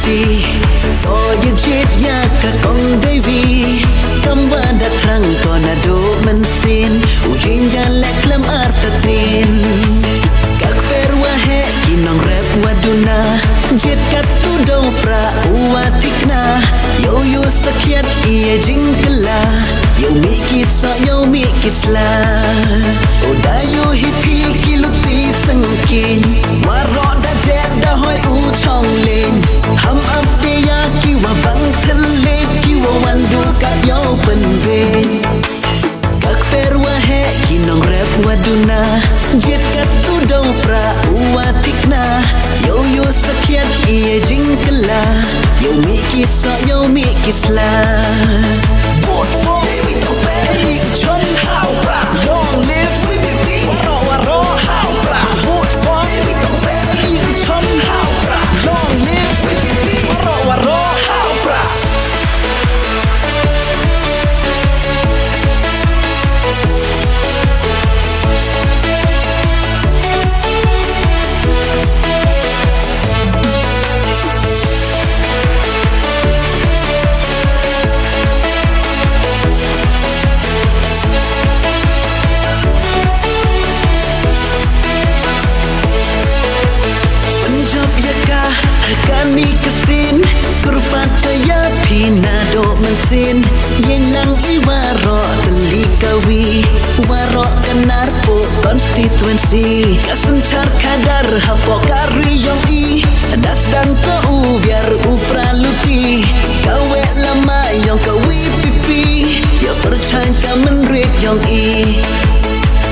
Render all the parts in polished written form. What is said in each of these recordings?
si to ye jet ya ka kong devi kamba da thrang ko na do man sin u jin ja lek lam artatin kak perwa he kinong rap waduna jet kat tu do pra uatikna yo yo sakiat ie jingkala yo mi kisla oda yo hipi kiluti sangkin waro da jet da hoi u chong len ham ap de ya ki wa bang thale ki wa wandu ka yo pen ben kak perwa he kinong rap waduna jet kat tu do pra uatikna yo yo sakiat ie jingkala yo mi kisla vote for David Doberi John Haupra long live VVP waro Haupra vote for David Doberi John Haupra long live VVP waro Haupra kani kesin kurpat kaya pinado mesin yang lang iwaro telikawi waro kenarpo konstituensi kasencar kadar hapo kari yang i das dan kau biar upraluti kawe lama yang kawi pipi yang percaya kamenrit yang i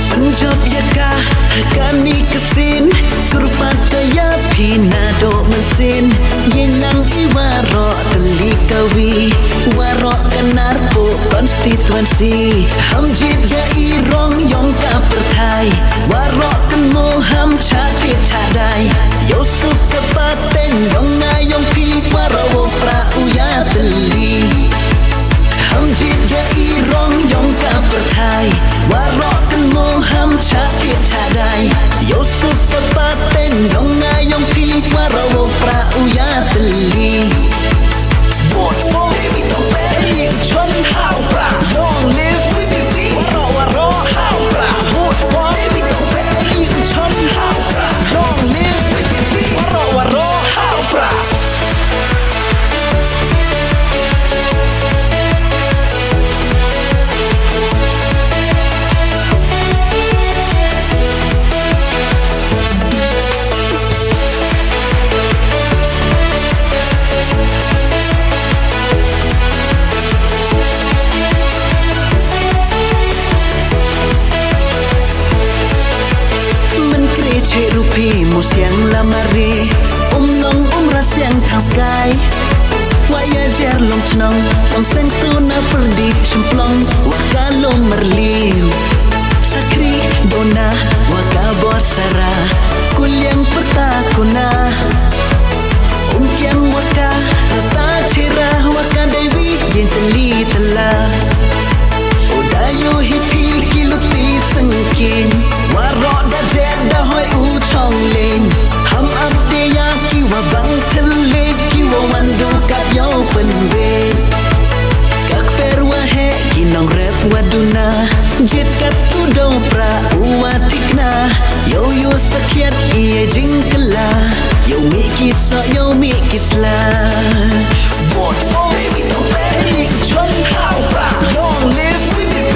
Punjab ya kah kani kesin kurpat kaya pinado mesin yelang iwaro telikawi waro kenarpo konstituensi hamjit ya irong yong ka pertai waro kemo ham chakit chadai yosuk kepaten yong ngayong pi waro pra uya teli hamjit ya irong yong ka pertai waro kemo ham chakit chadai yosuk kepaten yong ngayong pi waro pra uya teli vote for David Doberi John Haupra long live VVP waro Haupra vote for David Doberi John Haupra long live VVP waro Haupra Rupi musiang lamari long ras yang thang sky waya jer long chnong kam seng suna perdi semplong wakalo merliu sakri dona wakabor sara kuliang pertakuna kiang waka rata cira waka dewi yen teli tela odayo hipi kiluti sengkin waro da jet da hoi u chong len ham ap de ya ki wa bang thale ki wa wandu ka yo pen be kak perwa he kinong rap waduna jet kat tu do pra uatikna yo yo sakiat ie jingkala yo mi kisla vote for David Doberi John Haupra long live VVP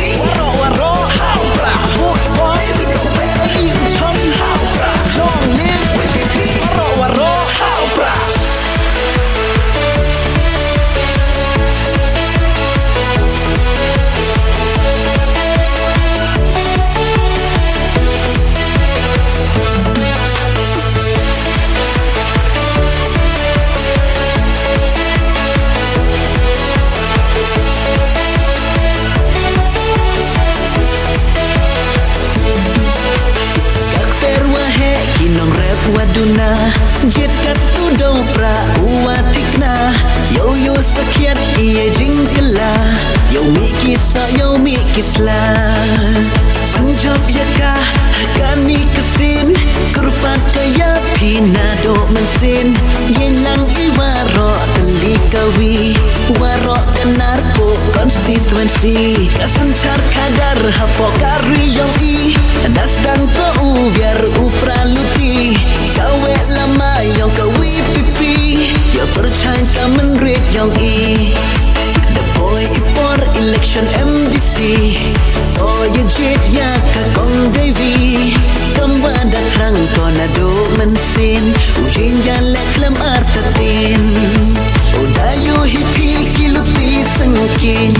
waro Haupra vote for David Doberi John Haupra long live VVP waro Haupra waduna jet kat tu do pra uatikna yo yo sakiat ie jingkala yo mi kisla Punjab ya kah kani kesin kurpat kaya pinado mesin yelang iwaro kawi warok kenar po konstituensi kesencar kadar hapo kari yang i das dan kau biar upraluti kawe lama yang kawi pipi yang tercang kamen red yang i the boy ipor election MDC toye jet ya kakong devi kambada trang konado mensin ujin jalek lem artatin udayo hipi kiluti sengkin